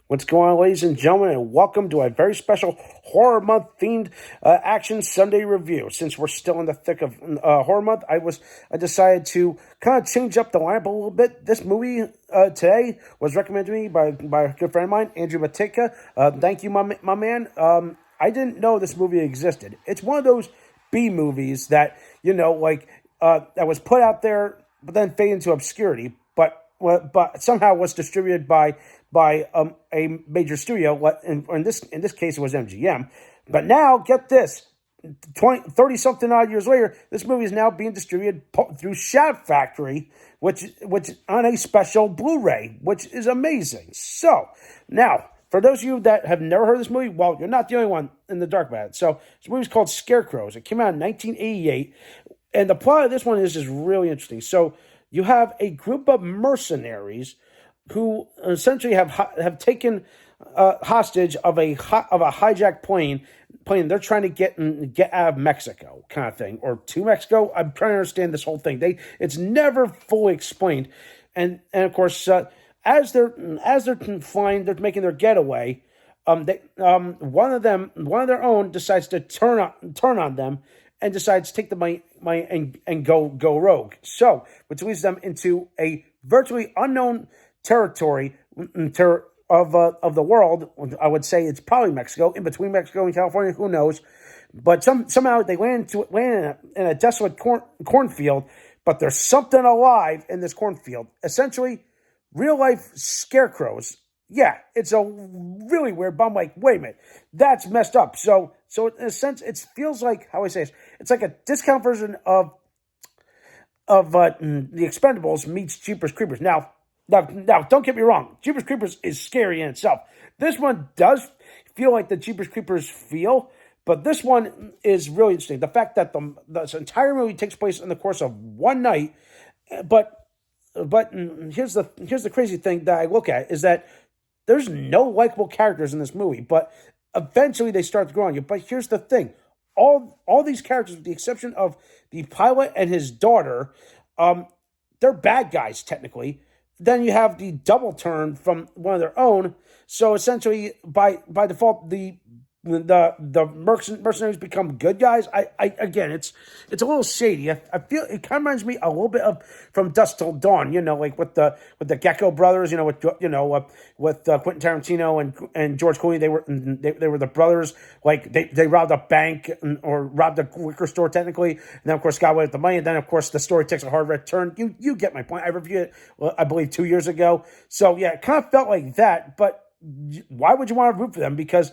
What's going on, ladies and gentlemen, and welcome to a very special horror month themed action Sunday review. Since we're still in the thick of horror month, I decided to kind of change up the lineup a little bit. This movie today was recommended to me by a good friend of mine, Andrew Matika. Thank you, my man. I didn't know this movie existed. It's one of those B movies that that was put out there, but then fade into obscurity. But somehow was distributed by a major studio. In this case, it was MGM. But now, get this: 30 something odd years later, this movie is now being distributed through Shout Factory, which on a special Blu-ray, which is amazing. So now, for those of you that have never heard of this movie, well, you're not the only one in the dark about it. So this movie is called Scarecrows. It came out in 1988, and the plot of this one is just really interesting. So you have a group of mercenaries who essentially have taken hostage of a hijacked plane. They're trying to get out of Mexico, kind of thing, or to Mexico. I'm trying to understand this whole thing. It's never fully explained, and of course, as they're flying, they're making their getaway. One of their own decides to turn on them and decides to take the money and go rogue. So, which leads them into a virtually unknown territory of the world. I would say it's probably Mexico, in between Mexico and California. Who knows? But somehow they land in a desolate cornfield. But there's something alive in this cornfield. Essentially, real life scarecrows. Yeah, it's a really weird, but I'm like, wait a minute, that's messed up. So in a sense, it feels like, how I say it, it's like a discount version of The Expendables meets Jeepers Creepers. Now, don't get me wrong, Jeepers Creepers is scary in itself. This one does feel like the Jeepers Creepers feel, but this one is really interesting. The fact that this entire movie takes place in the course of one night, but here's the crazy thing that I look at is that there's no likable characters in this movie, but eventually they start to grow on you. But here's the thing. All these characters, with the exception of the pilot and his daughter, they're bad guys, technically. Then you have the double turn from one of their own. So essentially, by default, the mercenaries become good guys. Again, it's a little shady. I feel it kind of reminds me a little bit of From Dusk Till Dawn. Like with the Gecko brothers. With Quentin Tarantino and George Clooney. They were the brothers. Like they robbed a bank or robbed a liquor store technically, and then of course got away with the money. And then of course the story takes a hard right turn. You get my point. I reviewed it, I believe 2 years ago. So yeah, it kind of felt like that. But why would you want to root for them? Because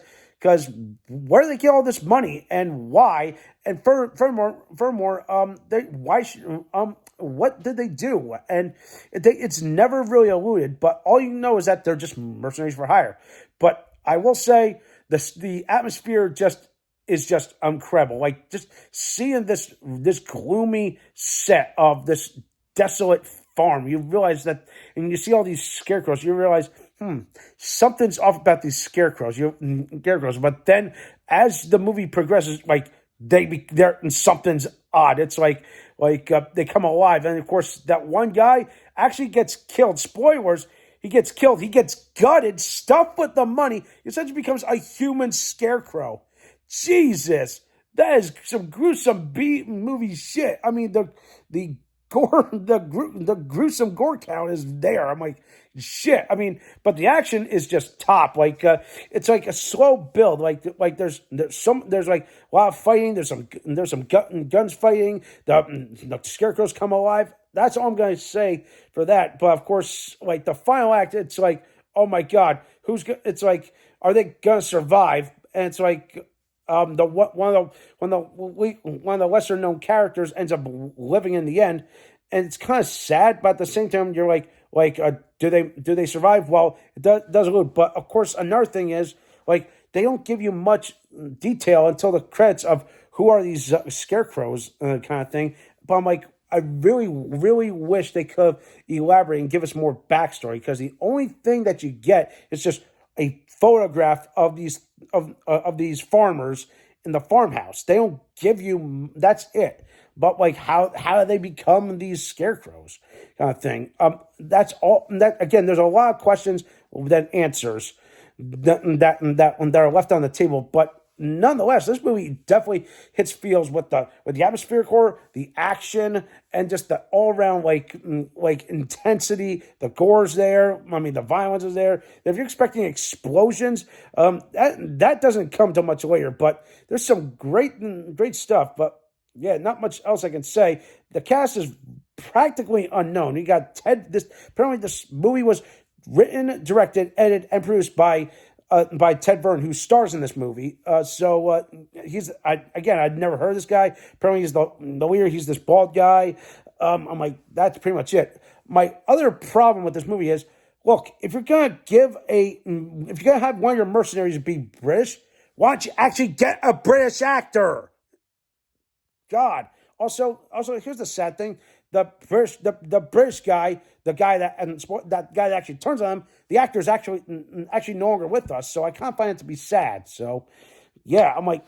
where do they get all this money and why? And furthermore, what did they do? And it's never really alluded, but all you know is that they're just mercenaries for hire. But I will say the atmosphere is just incredible. Like just seeing this gloomy set of this desolate farm, you realize that, and you see all these scarecrows, you realize, something's off about these scarecrows. But then, as the movie progresses, like something's odd. It's like they come alive, and of course, that one guy actually gets killed. Spoilers: he gets killed. He gets gutted, stuffed with the money. He essentially becomes a human scarecrow. Jesus, that is some gruesome B movie shit. I mean, the gore, the gruesome gore count is there. I'm like, shit. I mean, but the action is just top. Like it's like a slow build. Like there's like a lot of fighting. There's some guns fighting. The scarecrows come alive. That's all I'm gonna say for that. But of course, like the final act, it's like, oh my god, it's like, are they gonna survive? And it's like, one of the lesser known characters ends up living in the end, and it's kind of sad. But at the same time, you're like, do they survive? Well, it does allude. But of course, another thing is like they don't give you much detail until the credits of who are these scarecrows kind of thing. But I'm like, I really, really wish they could elaborate and give us more backstory, because the only thing that you get is just a photograph of these farmers in the farmhouse. They don't give you, that's it. But like how do they become these scarecrows kind of thing? That's all. That again, there's a lot of questions than answers. that are left on the table. But nonetheless, this movie definitely hits feels with the atmospheric horror, the action, and just the all around like intensity. The gore's there. I mean, the violence is there. If you're expecting explosions, that doesn't come till much later. But there's some great stuff. But yeah, not much else I can say. The cast is practically unknown. You got Ted. Apparently this movie was written, directed, edited, and produced by Ted Verne, who stars in this movie. I'd never heard of this guy. Apparently he's the leader. He's this bald guy. I'm like, that's pretty much it. My other problem with this movie is, look, if you're gonna have one of your mercenaries be British, why don't you actually get a British actor? God. Also, here's the sad thing: the British guy, the guy that actually turns on him, the actor is actually no longer with us. So I can't find it to be sad. So yeah, I'm like,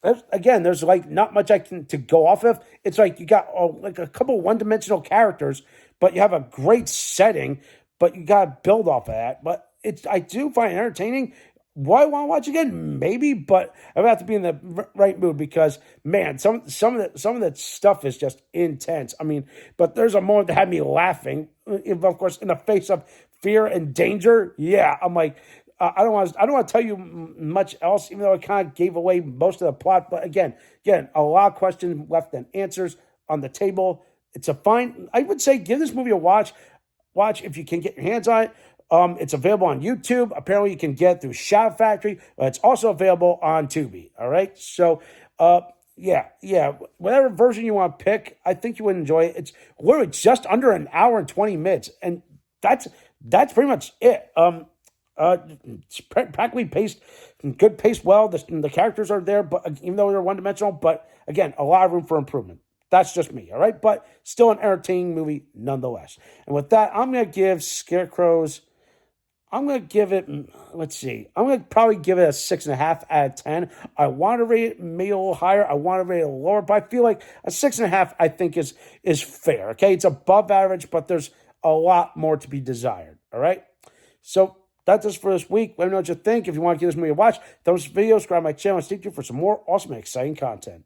there's like not much I can to go off of. It's like you got like a couple one-dimensional characters, but you have a great setting, but you got to build off of that. But I do find it entertaining. Why want to watch again? Maybe, but I would have to be in the right mood because man, some of that stuff is just intense. I mean, but there's a moment that had me laughing. Of course, in the face of fear and danger. Yeah, I'm like, I don't want to tell you much else, even though I kind of gave away most of the plot. But again, a lot of questions left and answers on the table. It's a fine. I would say give this movie a watch. Watch if you can get your hands on it. It's available on YouTube. Apparently, you can get it through Shout Factory. But it's also available on Tubi. All right. So, yeah. Whatever version you want to pick, I think you would enjoy it. It's literally just under an hour and 20 minutes, and that's pretty much it. It's practically paced, good paced well. The characters are there, but even though they're one dimensional, but again, a lot of room for improvement. That's just me, all right? But still an entertaining movie nonetheless. And with that, I'm going to give Scarecrows, I'm going to give it, let's see, I'm going to probably give it a 6.5 out of 10. I want to rate it maybe a little higher. I want to rate it a little lower, but I feel like a 6.5 I think is fair, okay? It's above average, but there's a lot more to be desired, all right? So that's it for this week. Let me know what you think. If you want to give this movie a watch, thumbs up the video, subscribe to my channel, and stay tuned for some more awesome and exciting content.